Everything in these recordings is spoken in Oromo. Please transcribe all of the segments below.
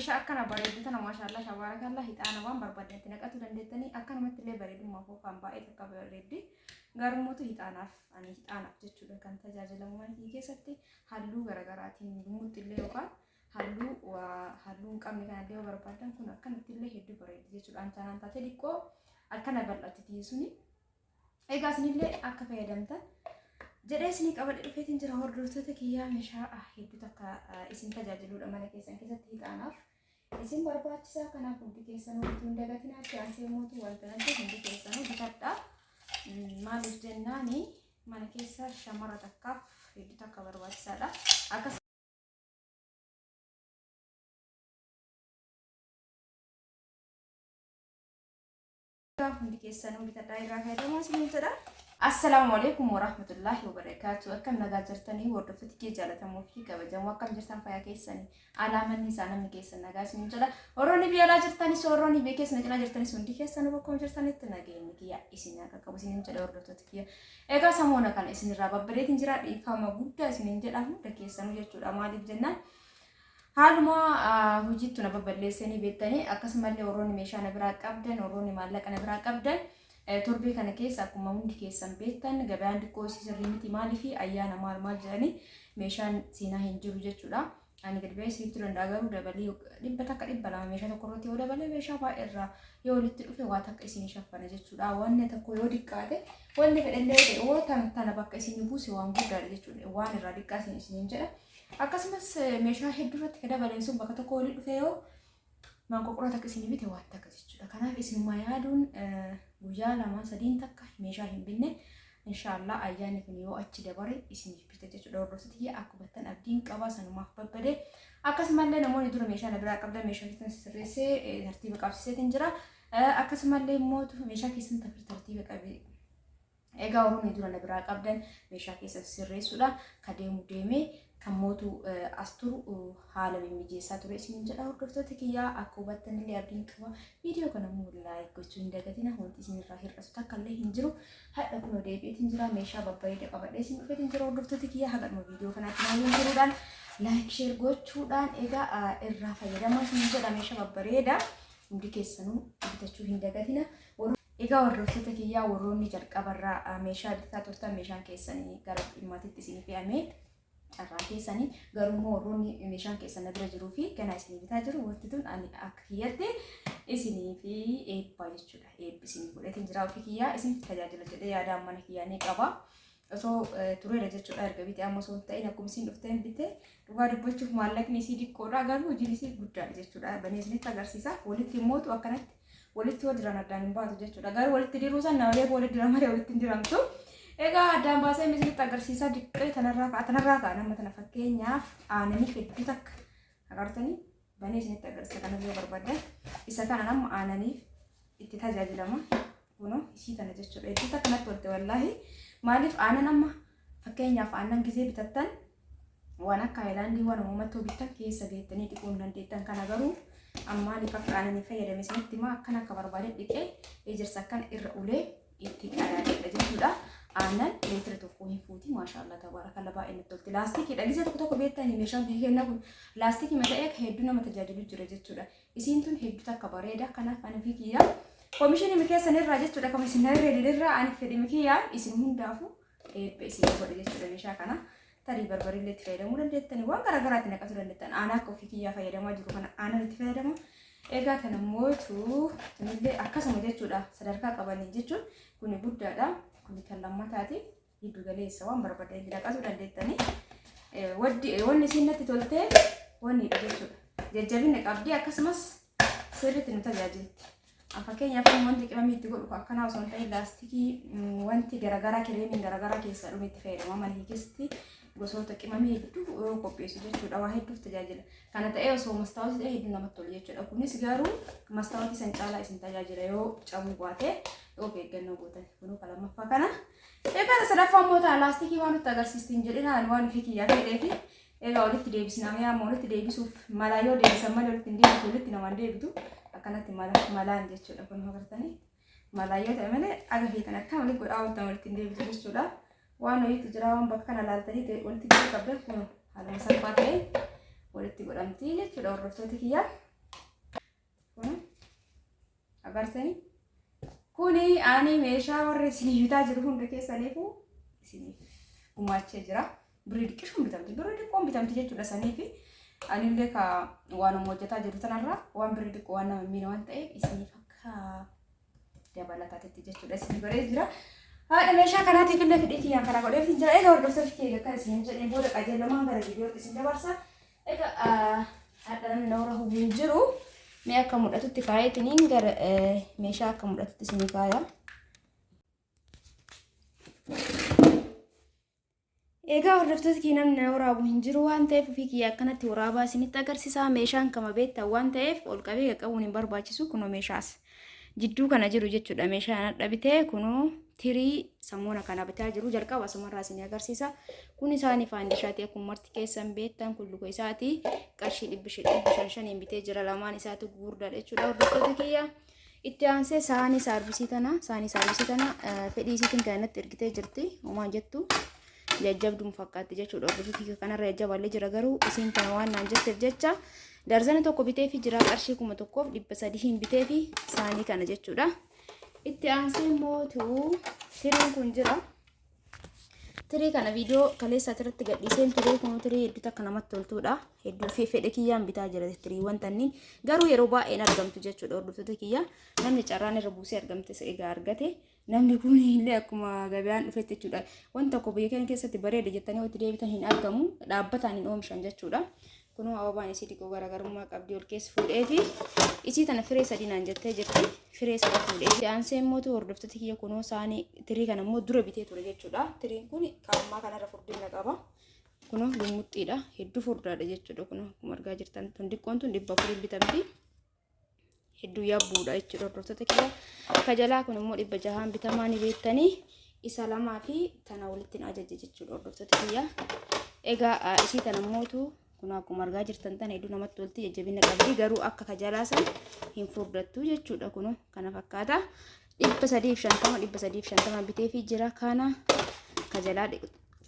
meeshaa akkana bareedina maashaallah tabarakallah hixaana waan barbaadan naqatu dandeettanii akkanumatti illee bareedummaa foofaan baay'ee takka bareeddi garummaatu hixaanaaf jechuudha kan tajaajilamu mana keessatti halluu garaagaraatiin gumutti illee yookaan halluu qabne kan illee barbaadan kun akkanatti illee hedduu bareeddi jechuudha antaan taatee dhiqqoo akkana bal'atti tiisuni egaa isinillee akka fayyadamtan jedhee isinii qabadhe dhufeetiin jira hordoftoota kiyyaa meeshaa hedduu takka isin tajaajiluudha mana keessan keessatti hixaanaaf isin barbaachisaa kanaaf hundi keessan utuu hin dagatinaatti ansee mootu wanta natti hundi keessan bitadhaa maaliif jennaani mana keessa shamara takkaaf hedduu takka barbaachisaadha akka hundi keessan bitadhaa irraa fayyadamaa isin jedha. Assalamu alaikum warahmatullahi wabarakatuh. Akkam nagaa jirtanii hordoftoota kee jaallatamoo fi kabajamoo akkam jirtan fayyaa keessanii alaamanni isaa namni keessan nagaa isin jedha. Orooni biyya jirtanis orooni biyya keessan jala jirtanis hundi keessan bakka jirtanitti nageenyi kiyya isin akka qabu isin jedha hordoftoota kiyya. Egaa samoona kana isin irraa babbareetiin jira dhiifama guddaa isin jedha hunda keessanuu jechuudha maaliif jennaan haaluma hojiitu na babballeessanii beektanii akkasumallee orooni meeshaa na biraa qabdan orooni maallaqa na biraa qabdan torbee kana keessa akkuma hundi keessan beektan gabaan dikkoo sirrii miti maalii fi ayyaana maal jedhanii meeshaan siinaa hin jiru jechuudha. Ani gadi ba'ee siiftuu danda'a garuu dabalii dhibba takka dhibba lama meeshaa tokko irratti yoo dabalee meeshaa baay'ee irraa yoo walitti dhufe waa takka isin shaffana jechuudha. Wanni tokko yoo diqqaate wanni fedhallee yoo tana bakka isin buuse waan guddaadha jechuudha. Waan irraa diqqaa isin jedha. Akkasumas meeshaa hedduu irratti dabaleen sun bakka tokko walitti dhufe yoo manqoqora takka isin bite waan takka jechuudha. Kanaaf isin yaaduun guyyaa lama sadiin takka meeshaa hin binne inshallah ayyaanni kun yoo achi dabare isin bite jechuudha. Hordoftoota kiyya akkuma tan abdiin qaba sanumaaf babbade akkasumallee namoonni dura meeshaa na biraa qabdan meeshaa keessan sirreessee tartiiba qabsiiseetiin jira. Akkasumallee immoo meeshaa keessan tartiiba qabee egaa oroonni dura na biraa qabdan meeshaa keessan sirreessuudha kadeemu deemee kan mootu asturu haala mijeessaa ture isin jedha hordoftoota kiyyaa akka hubattan illee abdiin qaba viidiyoo kana like gochuu hin dagatina wanti isin irraa hir'atu takka illee hin jiru hadha kun deebi'eetiin jira meeshaa babbareeda qabadhee isin dhufeetiin jira hordoftoota kiyyaa hagadhuma viidiyoo kanaatti naannoo jiruudhaan like share gochuudhaan egaa irraa fayyadamaa isin jedha meeshaa babbareeda hundi keessanuu bitachuu hin dagatina. Egaa hordoftoota kiyyaa warroonni jalqabarraa meeshaa bitaa turtan meeshaan keessanii gara dhimmaatitti isin fe'amee carraa keessanii garuu warroonni meeshaan keessan bira jiruu fi ganaa isin bitaa jiru wanti tun ani akka kiyyatte isinii fi eebbaa jechuudha. Eebbi isin godhatiin jira ofii kiyyaa isin tajaajila jedhee yaadaan mana kiyyaa ni qaba. Osoo tureera jechuudha erga bitee amma osoo hin ta'in akkuma isin dhufteen bitee dhugaa dubbachuuf maallaqni isii diqqoodha garuu hojiin isii guddaadha jechuudha. Banee isinitti agarsiisa walitti himmootu akkanatti walitti yoo diran addaan hin baatu jechuudha. Garuu walitti diruu san nawalee walitti diran malee walitti hin diramtu. Egaa addaan baasee isinitti agarsiisa diqqee tanarraa ka'a nama tana fakkeenyaaf aananii hedduu takka agartanii banee isinitti agarsiisa kana yoo barbaadan isa kana nama aananiif itti tajaajilama kuno isii tana jechuudha. Hedduu takka natti tolte wallaahi maaliif aanan amma fakkeenyaaf aannan gizee bitattan waan akka haayilaandii waan uummatoo bittan keessa geettanii dhiquu hin dandeettan kana garuu amma ni akka aananii fayyadame isinitti maa akkana akka barbaadan dhiqee ejersa akkana irra ulee itti qadaadha jechuudha. Aannan leetira tokko hin fuuti maashaallah tabarakallah baay'ee natti tolti. Laastikiidha gizee tokko beektanii meeshaan kenna kun laastikii mata'ee hedduu nama tajaajilu jira jechuudha. Isiin tun hedduu takka bareeda kanaaf ani fi kiyyaa oomishinii mikeessan irraa jechuudha kama isin irraa ani fedhi mikeeyyaa isin hundaafu eebba isin godhe jechuudha meeshaa kana. Tarii barbarillee itti fayyadamuu dandeettanii waan garaagaraatti naqatu dandeettan aanaa akka ofii kiyyaa fayyadamaa jiru kana aanan itti fayyadama. Egaa kana mootu tunillee akkasuma jechuudha sadarkaa qabanii jechuun kuni guddaadha kuni kan lammataati hiddu galeessa waan barbaadan naqatu dandeettanii wanni isin natti toltee wanni jechuudha jajjabina qabdii akkasumas sirriitti nu tajaajilti. Fakkeenyaaf wanti qimamii itti godhu akkanaa osoo hin ta'in laastikii wanti garaagaraa kireemiin garaagaraa keessaa dhume itti fayyadama mana keessatti gosoota qimamii hedduu qopheessu jechuudha waa hedduuf tajaajila. Kana ta'ee osoo mastaawwatii ta'e hedduu namatti tolu jechuudha. Kunis garuu mastaawwatii san caalaa isin tajaajila yoo cabuu baate yoo eeggannoo gootan kunuu lammaffaa kana. Egaa sadaffaan mootaa laastikii waan nutti agarsiistiin jedhinaan waan ofii kiyyaa fedhee fi egaa walitti deebisnaa mi'aama walitti deebisuuf malaa yoo deebisan malee walitti hin deebitu walitti namaan deebitu akkanatti malaan jechuudha kun agartanii malaa yoo ta'e malee aga feetan akka walitti godhaa walitti walitti hin deebitu jechuudha. Waan ho'iitu jira waan bakka kana laaltanii walitti godhuu qabdan kun haala salphaa ta'e walitti godhamti jechuudha hordoftoota kiyyaa. agartanii kuni ani meeshaa warri isinii bitaa jiru hunda keessaniifu isinii gumaachee jira. Birrii xiqqoon bitamti, birrii xiqqoon bitamti jechuudha saniifi anillee ka waan hojjetaa jiru tanarraa waan birrii xiqqoo waan nama miine waan ta'eef isiniif akka dabalataatti jechuudha isinii baree jira. Haadha meeshaa kanaatiif illee fidhiitii yaa karaa godheef jira. Egaa hordoftoota kee akka isin jedheen booda qajeelamaan gara viidiyootti isin dabarsa. Egaa haadha namni noora hubiin jiru. Mee akka mul'atutti kaayeetiniin gara meeshaa akka mul'atutti isinii kaaya. Egaa hordoftoota kee namni waraabu hin jiru waan ta'eef ofii kiyya akkanatti waraabaa isinitti agarsiisa. Meeshaan kama beektan waan ta'eef ol qabee qaqqabuun hin barbaachisu. Kunoo meeshaas jidduu kana jiru jechuudha. Meeshaan dhabitee kunoo tirii samuuna kana bitaa jiru jalqaba asumarraa isinii agarsiisa. Kun isaanii faandishaati akkuma marti keessan beektan kun luka isaati qarshii 500 bitee jira. Lamaan isaatu gurguddaadha jechuudha. Hordoftoota kiyya itti aansee saanii saarvisii tana fedhii isiitiin kanatti ergitee jirti. Homaan jettu jajjabduun fakkaatti jechuudha. Hordoftoota kiyya kanarra jajjaballee jira garuu isiin kana waan naan jetteef jecha darzana tokko bitee fi jira qarshii 1,300 bitee fi saanii kana jechuudha. Itti aansee mootuu tiriin kun jira. Tirii kana viidiyoo kaleessa irratti gadhiiseen tirii kun tirii hedduu akka namatti toltuudha. Hedduu fi fedhe kiyyaan bitaa jira tiriiwwan tanniin garuu yeroo baay'een argamtu jechuudha. Hordoftoota kiyya namni carraan irra buusee argamte egaa argate namni kun illee akkuma gabaan dhufetti jechuudha. Wanta tokko biyya keenya keessatti bareeda jettanii itti deebitan hin argamu dhaabbataan hin oomishan jechuudha. Kunoo ababaan isii xiqqoo garaagarummaa qabdi ol keessa fuudhee fi isii tana firee sadii naan jettee jirti. Firee sadii fuudhee fi aansee immoo hordoftoota kiyya kunoo saanii tirii kana immoo dura bitee ture jechuudha. Tiriin kun qaammaa kanarra furdina qaba. Kunoo lummuxxiidha. Hedduu furdaadha jechuudha. Kunoo akkuma argaa jirtan xiqqoon tun 400 bitamti. Hedduu yaabbuudha jechuudha hordoftoota kiyya. Kajalaa kun immoo 600 bitamaa ni beektanii isa lamaa fi tana walitti ajajje jechuudha hordoftoota kiyya. Egaa isii tana mootu kunoo akkuma argaa jirtan tan hedduu namatti tolti jajjabina qabdi garuu akka kajalaa san hin furdattu jechuudha. Kunoo kana fakkaata 350 bitee fi jira kana kajalaa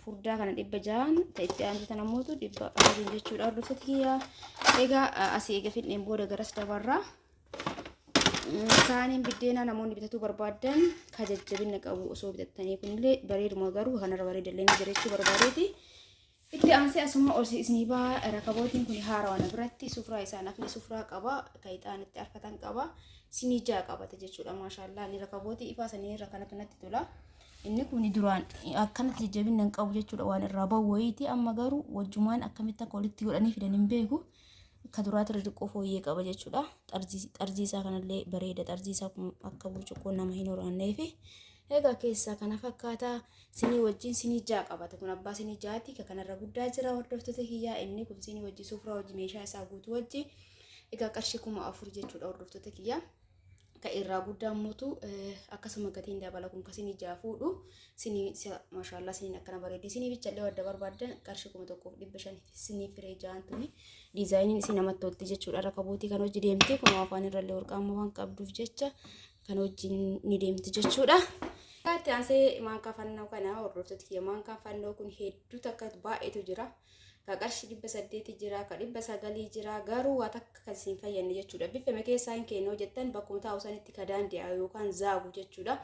furdaa kana 600 ta'etti aantu tan mootu 400 jechuudha hordoftoota kiyya. Egaa asii eega fidneen booda garas dabarraa saaniin biddeena namoonni bitatu barbaadan kajajjabina qabu osoo bitattanii kunillee bareeduma garuu kanarra bareedallee ni jira jechuu barbaadeeti. Itti aansee asuma ol isinii baa rakabootiin kun haarawana biratti sufraa isaa nafni sufraa qaba kaayixaan itti harkatan qaba sinii jaa qabata jechuudha. Maashaallah ni rakabooti ifaa sanii irra kanatu natti tola. Inni kun duraan akkanatti jajjabina hin qabu jechuudha waan irraa bahu wayiiti amma garuu wajjumaan akkamitti akka walitti godhanii fidan hin beeku. Akka duraatti xiqqoo fooyyee qaba jechuudha. Xarzii isaa kanallee bareeda xarzii isaa akka burcuqqoo nama hin horanneefi. Egaa keessa kana fakkaata sinii wajjin sinii jaa qabata kun abbaa sinii jaati kanarra guddaa jira hordoftoota kiyyaa inni kun sinii wajji sufraa wajji meeshaa isaa guutuu wajji egaa qarshii 4,000 jechuudha hordoftoota kiyyaa. Ka irraa guddaa mootu akkasuma gatiin dabala kun kasinii jaa fuudhu sinii maashaallah sinii akkana bareeddi sinii bichallee wadda barbaadan qarshii 1,500 sinii firee jaan tuni diizaayiniin isii namatti tolti jechuudha. Rakabootii kan hojii deemte kun afaan irrallee warqaama waan qabduuf jecha kan wajjin ni deemti jechuudha. Itti aansee maankaa fannoo kana hordoftoota kiyya maankaa fannoo kun hedduu takka baay'eetu jira. Ka qarshii 800 jira, ka 900 jira garuu waan takka kan isin fayyadne jechuudha. Bifame keessaa hin kennoo jettan bakkuma taa'u sanitti ka daandi'a yookaan zaagu jechuudha.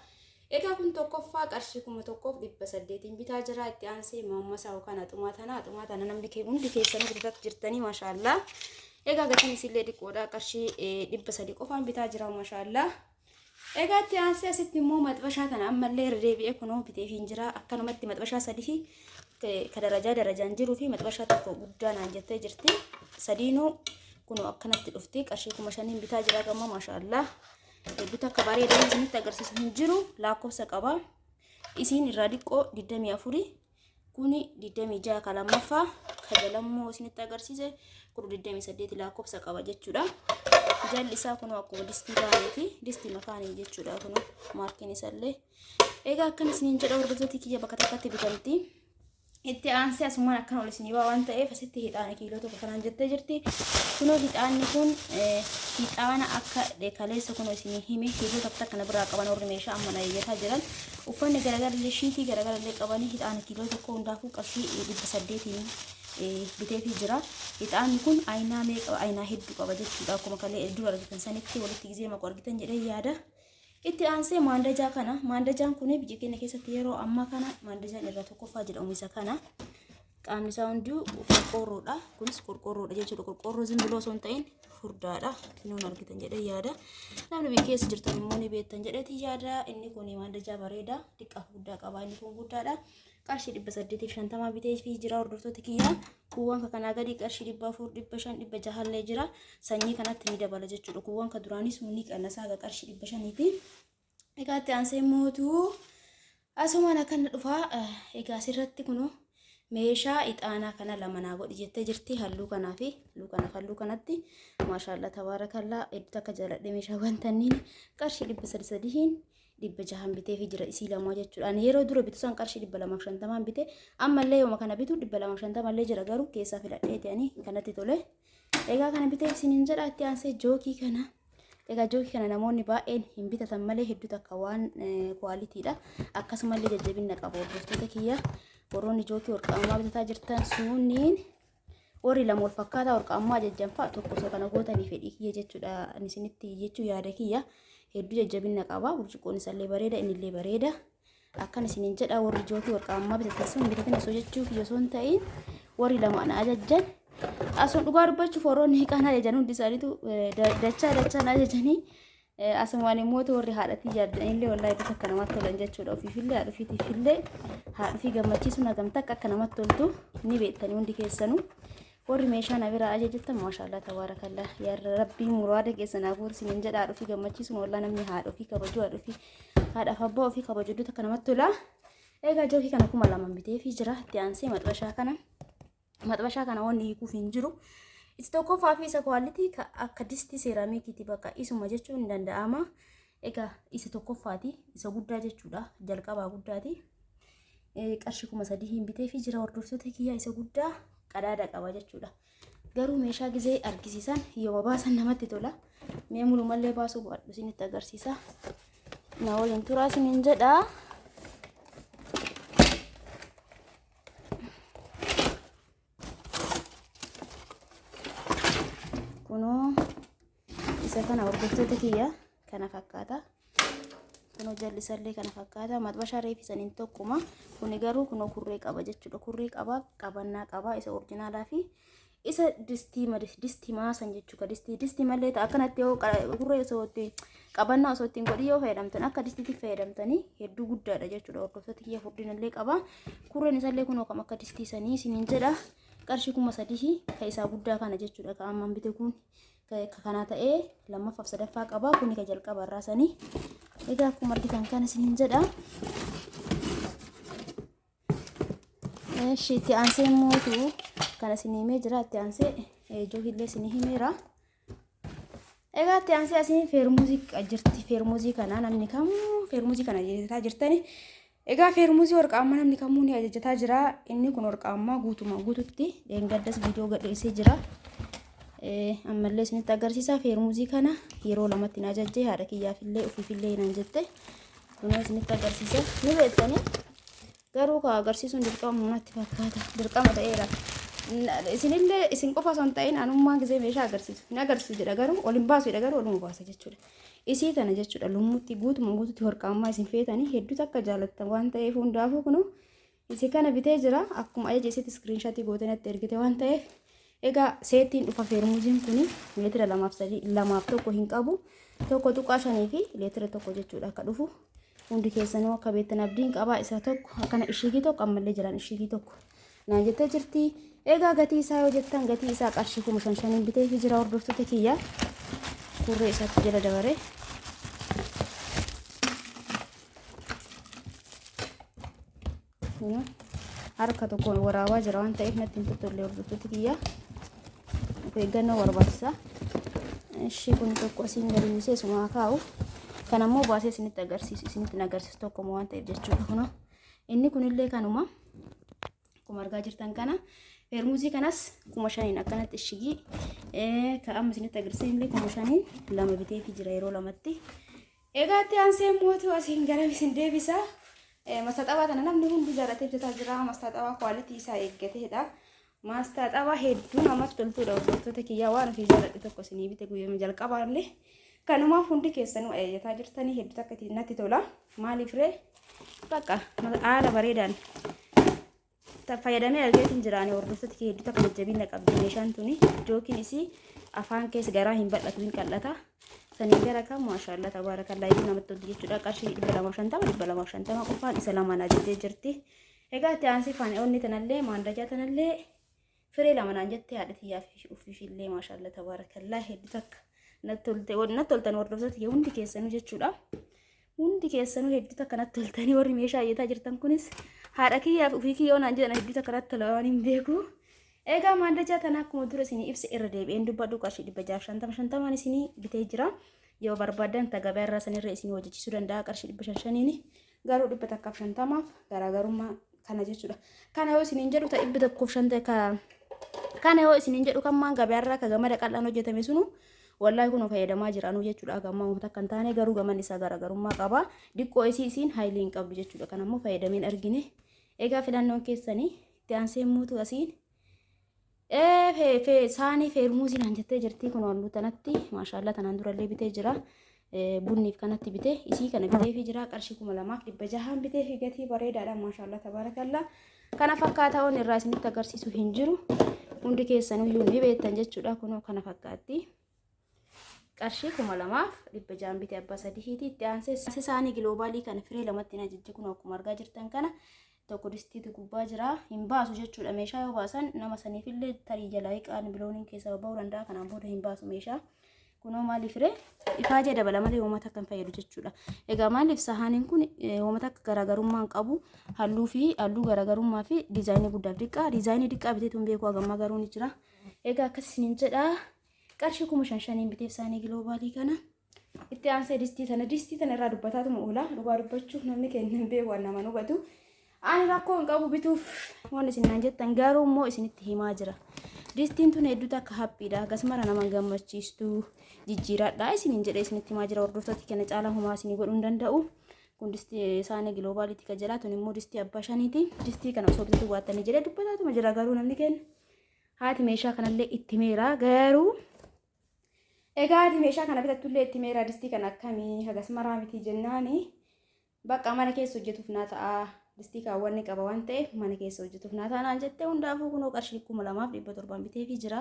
Egaa kun tokkoffaa qarshii 1,800 bitaa jira. Itti aansee mammasaa yookaan xumaa tana namni hundi keessan gurgurtaa jirtanii maashaallah. Egaa gatiin isillee xiqqoodha qarshii 300 qofaan bitaa jira maashaallah. Egaa itti aansee asitti immoo maxxabashaa kana ammallee irra deebi'ee kunoo bitee fi jira akkanumatti maxxabashaa sadii ka darajaan jiruu fi maxxabashaa tokko guddaa naan jettee jirti. Sadiinuu kunoo akkanatti dhufti qarshii 5,000 bitaa jira gamma maashaallah. Hedduu akka bareedaa isinitti agarsiisu hin jiru lakkoofsa qaba. Isiin irraa xiqqoo 24 kuni 26 ka lammaffaa ka jalammoo isinitti agarsiise kun 28 lakkoofsa qaba jechuudha. Jalli isaa kun akkuma distii baay'eeti distii makaanii jechuudha kun maarkiin isaallee. Egaa akkan isiniin jedha hordoftoota kiyya bakka takkatti bitamti. Itti aansee asumaan akkan ol isinii waan ta'eef asitti hixaana kiiloo tokko kanaan jettee jirti. Kunoo hixaanni kun hixaana akka kaleessa kunoo isinii hime kiiloo takka kana biraa qaban warri meeshaa amma eeggataa jiran uffanni garagarallee shiitii garagarallee qabanii hixaana kiiloo tokko hundaafuu qarshii 800 biteefii jira. Ixaanni kun aynaa meeqa aynaa hedduu qaba jechuudha. Akkuma kalee dura argitan sanitti walitti gizee maqaa argitan jedhee yaada. Itti aansee maandajaa kana. Maandajaan kun biyya keenya keessatti yeroo ammaa kana maandajaan irra tokkoffaa jedhamu isa kana. Qaamni isaa hunduu qorqorroodha. Kunis qorqorroodha jechuudha. Qorqorroo zimbiloo osoo hin ta'in furdaadha. Kinuun argitan jedhee yaada. Namni biyya keessa jirtan immoo ni beektan jedheeti yaada. Inni kun maandajaa bareeda. Xiqqaaf guddaa qaba. Inni kun guddaadha. Qarshii 850 bitee fi jira hordoftoota kiyyaa. Kuuwwan kanaa gadi qarshii 400, 500, 600 jira. Sanyii kanatti ni dabala jechuudha. Kuuwwan ka duraanis ni qannasaa aga qarshii 500 ti. Egaa itti aansee mootuu asumaan akkana dhufaa. Egaa asirratti kunoo meeshaa ixaanaa kana lama naa godhi jettee jirti. Halluu kanaa fi halluu kanatti maashaallah tabaarakallaa hedduu akka jaaladhe meeshaa wantanniin qarshii 300 600 bitee fi jira isii lamaa jechuudha. Ani yeroo dura bitu san qarshii 250 bitee ammallee yooma kana bitu 250 mallee jira garuu keessaa filadheeti ani kanatti tole. Egaa kana bitee isiniin jedha. Itti aansee jookii kana. Egaa jookii kana namoonni baay'een hin bitatan malee hedduu takka waan kwaalitiidha. Akkasumallee jajjabina qaba hordoftoota kiyya. Warroonni jookii warqaamaa bitataa jirtan sunniin warri lama wal fakkaataa warqaamaa jajjanfaa tokko osoo kana gootanii fedhii kiyya jechuudha. Ani isinitti jechuu yaada kiyya. Hedduu jajjabina qaba. Burcuqqoon isaallee bareeda, innillee bareeda. Akkan isiniin jedha warri jookii warqaamaa bitatan sun bitatan osoo jechuu kiyya osoo hin ta'in warri lama ana ajajjan asuun dhugaa dubbachuuf warroonni qaan ajajan hundi isaaniitu dachaan ajajanii asumaan immoo warri haadhatii yaaddanillee wallahi bifa akka namatti tolan jechuudha. Ofiifillee haadhofiitiifillee haadhofii gammachiisuun hagamta akka namatti toltu ni beektanii hundi keessanuu. Warri meeshaa na biraa ajajatan maashaallah tabaarakallaa yaa rabbii muraada keessan haa guutu isiniin jedha. Haadhofii gammachiisuun wallahi namni haadhofii kabaju haadhaaf abbaa ofii kabaju hedduu akka namatti tola. Egaa jookii kana 2000 bitee fi jira. Itti aansee maxxabashaa kana wanni hiikuuf hin jiru. Itti tokkoffaa fi isa kwaalitii akka distii seeraamikiiti bakka isuma jechuun hin danda'ama. Egaa isa tokkoffaati isa guddaa jechuudha. Jalqabaa guddaati. Qarshii 3000 bitee fi jira hordoftoota kiyyaa isa guddaa qadaada qaba jechuudha. Garuu meeshaa gizee argisiisan yoo baasan namatti tola. Mee mulumallee baasuu baadhu isinitti agarsiisa. Na waliin turaa isiniin jedha. Kunoo isa kana hordoftoota kiyya kana fakkaata. Kunoo jallisallee kana fakkaata. Maxxabashaa reefisaniin tokkuma. Kuni garuu kunoo kurree qaba jechuudha. Kurree qaba, qabannaa qaba isa oriijinaalaa fi isa distii maasan jechuudha. Distii mallee ta'a akkanatti yoo kurree osootti qabannaa osoo ittiin godhi yoo fayyadamtan akka distiitti fayyadamtanii hedduu guddaadha jechuudha. Hordoftoota kiyya furdinallee qaba. Kurreen isallee kunoo kam akka distii sanii isiniin jedha. Qarshii 3000 ka isaa guddaa kana jechuudha. Ka amman bite kun kana ta'ee lammaffaaf sadaffaa qaba. Kuni ka jalqaba irraa sanii. Egaa akkuma argitan kana isiniin jedha. Itti aansee mootuu kana isin himee jira. Itti aansee jookillee isin himeera. Egaa itti aansee asiin feermuuzii jirti. Feermuuzii kana namni kamuu feermuuzii kana ajajataa jirtani. Egaa feermuuzii warqaamaa namni kamuu ni ajajataa jira. Inni kun warqaamaa guutumaan guututti dheengaddas viidiyoo gadhiisee jira. Ammallee isinitti agarsiisa. Feermuuzii kana yeroo lamatti na ajajjee haadha kiyyaafillee ofiifillee nan jette. Kun isinitti agarsiisa. Ni beektanii garuu ka agarsiisuun dirqama natti fakkaata. Dirqama ta'eera. Isinillee isin qofa osoo hin ta'in anummaan gizee meeshaa agarsiisu. Ni agarsiisu jedha garuu olin baasu jedha garuu oluma baasa jechuudha. Isii tana jechuudha. Lummutti guutumaan guututti warqaamaa isin feetanii hedduu takka jaalattan waan ta'eef hundaafuu kunuu isi kana bitee jira. Akkuma ajaja isitti iskiriinshaatii gootee natti ergite waan ta'eef egaa seetiin dhufa feermuuziin kuni leetira 2 hin qabu. Tokko tuqaa 5 fi leetira 1 jechuudha akka dhufu. Hundi keessanuu akka beektan abdiin qaba. Isa tokko akkana ishigii tokko ammallee jiran ishigii tokko naan jettee jirti. Egaa gatii isaa yoo jettan gatii isaa qarshii 5,500 bitee fi jira hordoftoota kiyya. Kurree isaatti jala dabaree. Harka tokkoon waraabaa jira waan ta'eef natti hin tolle hordoftoota kiyya. Eeggannoo barbaachisa. Ishii kun tokko asiin gadi misee sumaa kaa'u. Kan ammoo baasee isinitti agarsiisu tokko waan ta'eef jechuudha. Kunoo inni kunillee kanuma akkuma argaa jirtan kana feermuuzii kanas 5,000 akkanatti ishigii ka amma isinitti agarsiisillee 5,000 lama bitee fi jira yeroo lamatti. Egaa itti aansee mootuu asiin gara isin deebisa. Mastaxabaa kana namni hundi jaalatee hojjetaa jira. Mastaxabaa kwaalitii isaa eeggateedha. maastaa xabaa hedduu namatti toltuudha hordoftoota kiyyaa waan ofii jaalladhe tokko isinii bite guyyooma jalqabaallee kanumaaf hundi keessanuu eeyyataa jirtanii hedduu akka natti tola maaliif ree bakka haala bareedaan fayyadamee argeetiin jiraanii hordoftoota kiyya hedduu akka jajjabiina qabdi meeshaan tuni jookiin isii afaan keessa garaa hin bal'atu hin qal'ata sanii gara kan maashaallah tabaarakallaa iyyuu namatti tolti jechuudha qarshii 250 qofaan isa lamaan ajajjee jirti egaa itti aansee faana'oonni tanallee maandajaa tanallee firee lamanaan jettee haadhatii yaafi uffishillee maashaallah tabaarakallaa hedduu takka natti toltan hordoftoota kiyya hundi keessanuu jechuudha hundi keessanuu hedduu takka natti toltanii warri meeshaa ayyataa jirtan kunis haadha kiyyaaf ufii kiyya onaan jedhan hedduu takka natti tola waan hin beeku egaa maandajaa tana akkuma dura isinii ibsa irra deebi'een dubbadhu qarshii 650 isinii bitee jira yoo barbaadan gabaa irraa sanirra isinii hojjechiisuu danda'a qarshii 500 garuu 150 garaagarummaa kana jechuudha kana yoo isiniin jedhu ta 150 kana yoo isiniin jedhu kan maan gabaa irraa gamada qal'aan hojjetame sunu wallahi kun fayyadamaa jiraanuu jechuudha gamma uummata kan taane garuu gaman isaa garaagarummaa qaba diqqoo isiin haayiliin qabdu jechuudha kan ammoo fayyadameen argine egaa filannoon keessanii itti aansee muutu asiin saanii feermuuziin jettee jirti kun halluu tanatti maashaallah tanaan durallee bitee jira bunniif kanatti bitee isii kana bitee fi jira qarshii 2600 bitee fi gatii bareedaadha maashaallah tabaarakallaa kana fakkaataa on irraa isinitti agarsiisu hin jiru hundi keessaniyyuu ni beektan jechuudha kun kana fakkaatti qarshii 2600 bitee abbaa sadiitti itti aansee saanii giloobaalii kana firee lamatti na jijji kun akkuma argaa jirtan kana tokko distiitu gubbaa jira hin baasu jechuudha meeshaa yoo baasan nama saniifillee tarii jalaa hiqaan bilooniin keessaa ba'uu danda'a kanaan booda hin baasu meeshaa kunoo maaliif ree ifaajee dabala malee uummata kan fayyadu jechuudha egaa maaliif sahaaniin kun uummata akka garaagarummaan qabu halluu garaagarummaa fi diizaayinii guddaaf diizaayinii diqqaa biteetu hin beeku hagammaa garuu ni jira egaa akkasiin jedha qarshii 5,500 biteef saanii giloobaalii kana itti aansee distii tana irraa dubbataatuma oola dhugaa dubbachuuf namni keenya hin beeku waan nama hubatu ani rakkoo hin qabu bituuf waan isin jettan garuu immoo isinitti himaa jira distiin tun hedduu takka haphiidha akkasumara nama gammachiistu jijjiiradha isiniin jedhee isinitti himaa jira hordoftoota kenna caalaa homaa isinii godhuu hin danda'u kun distii saanii giloobaalitti ka jalaa tun immoo distii abbaa shaniiti distii kana osoo bitatu waattanii jedhee dubbataatuma jira garuu namni kenna haati meeshaa kanallee itti meera garuu egaa haati meeshaa kana bitattullee itti meera distii kana akkamii akkasumaraa miti jennaani bakka mana keessa hojjetuuf naa ta'a distii kaawwanni qaba waan ta'eef mana keessa hojjetuuf naa ta'a naan jettee hundaafuu kunoo qarshii 2,700 bitee fi jira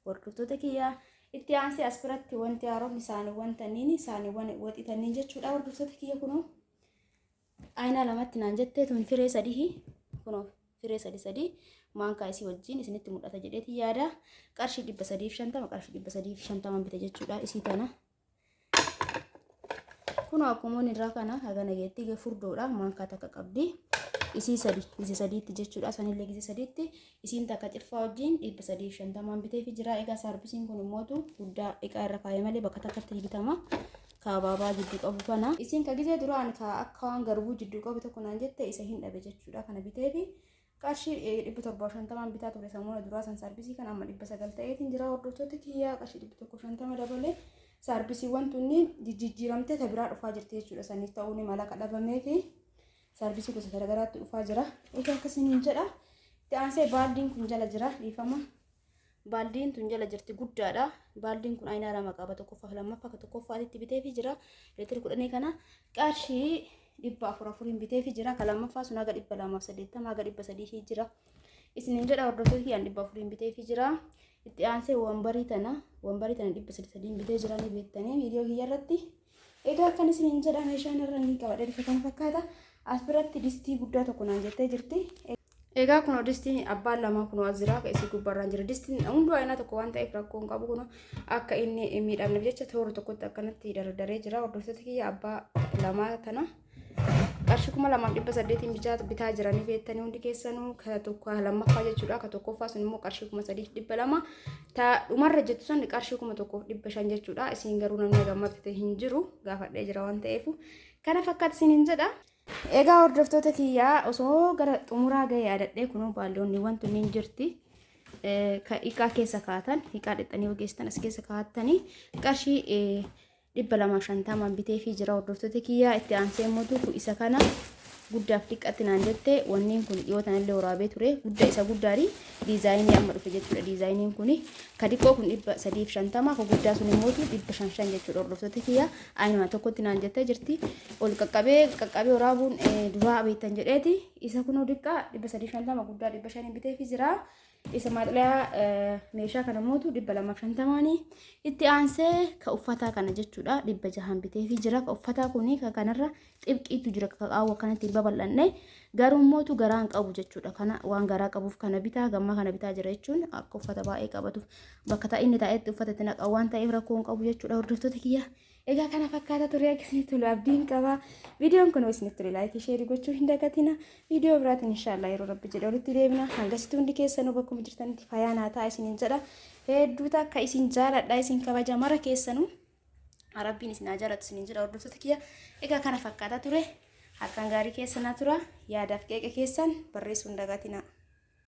hordoftoota kiyyaa itti aansee as biratti wanti haaromni saaniiwwan tanniin saaniiwwan waxitanniin jechuudha hordoftoota kiyya kunoo aynaa lamatti naan jettee tun firee sadii kunoo firee sadii maankaa isii wajjin isinitti mul'ata jedheeti yaada qarshii 350 qarshii 350 bite jechuudha isii tana kun akkuma irraa kana haga nageetti furdoodha maankaa takka qabdi isii sadiitti jechuudha sanillee isii sadiitti isiin takka cirfaa wajjin 350 bitee fi jira egaa saarbisiin kun immootu guddaa eqaa irra kaayee malee bakka takkatti bitama kaabaabaa jidduu qabu kana isiin ka gizee duraan ka akka waan garbuu jidduu qabu tokko naan jette isa hin dhabe jechuudha kana bitee fi qarshii 750 bitaa ture samuuna duraa san saarbisii kan amma 900 ta'eetiin jira hordoftoota kiyyaa qarshii 150 dabalee saarbisiiwwan tunni jijjiiramtee ta biraa dhufaa jirti jechuudha saniif ta'uu ni mala kadhabamee fi saarbisii gosa garagaraatti dhufaa jira egaa akkasiin jedha itti aansee baaldiin kun jala jira dhiifama baaldiin tun jala jirti guddaadha baaldiin kun aynaa lama qaba tokkoffaa lammaffaa ka tokkoffaatitti bitee fi jira leetira 10 kana qarshii 400 bitee fi jira ka lammaffaa sun haga 280 haga 300 jira isiniin jedha hordoftoota kiyyaan 400 bitee fi jira itti aansee wambarii tana 300 bitee jira ni beektanii viidiyoo kiyya irratti egaa akkan isiniin jedha meeshaan irra ni qaba dheerifatan fakkaata as biratti distii guddaa tokko naan jettee jirti egaa kunoo distiin abbaan lama kunoo as jira ka isii gubbarraan jira distiin hunduu aynaa tokko waan ta'eef rakkoon qabu kunoo akka inni miidhamneef jecha toora tokkotti akkanatti dardaree jira hordoftoota kiyya abbaa lamaa tana qarshii 2,800 bitaa jiranii beektanii hundi keessanuu ka tokko lammaffaa jechuudha ka tokkoffaa sun immoo qarshii 3,200 ta dhumarra jettu sun qarshii 1,500 jechuudha isiin garuu namni gammadate hin jiru gaafadhee jira waan ta'eef kana fakkaata isiniin jedha egaa hordoftoota kiyyaa osoo gara xumuraa ga'ee yaadadhee kunoo baalloonni wanti niin jirti ka hiqaa keessa kaatan hiqaa dhexxanii ogeessan as keessa kaatanii qarshii 250 bitee fi jira hordoftoota kiyyaa itti aansee mootu isa kana guddaaf xiqqaatti naan jette wanneen kun dhiyootan illee waraabee ture guddaa isa guddaari diizaayinii amma dhufe jechuudha. Diizaayiniin kun ka xiqqoo kun 350 ka guddaa sun immoo 500 jechuudha. Hordoftoota kiyya aynuma tokkotti naan jettee jirti. Ol qaqqabee waraabuun duraa beektan jedheeti isa kun xiqqaa 350 guddaa 500 bitee fi jira. Isa maaxilaa meeshaa kana mootu 250 itti aansee ka uffataa kana jechuudha 600 bitee fi jira. Ka uffataa kuni ka kanarra xibqiitu jira ka qaawwa kanatti babal'anne garuu mootu garaan qabu jechuudha. Kana waan garaa qabuuf kana bitaa gamma kana bitaa jira jechuun akka uffata baay'ee qabatuuf bakka ta'inni taa'etti uffata itti naqaa waan ta'eef rakkoon qabu jechuudha. Hordoftoota kiyya egaa kana fakkaata ture akkasitti tolu abdiin qaba. Viidiyoon kun isinitti ture laayikii sheerii gochuu hin dagatina. Viidiyoo biraatiin inshallah yeroo rabbi jedhe walitti deebina. Hangasitti hundi keessanuu bakkuma jirtanitti fayyaa naa ta'a isiniin jedha. Hedduu takka isin jaaladha isin kabaja mara keessanuu. Rabbiin isin haa jaalatu isiniin jedha hordoftoota kiyya. Egaa kana fakkaata ture. Harkaan gaarii keessanaa tura. Yaadaaf qeeqa keessan barreessuu hin dagatina.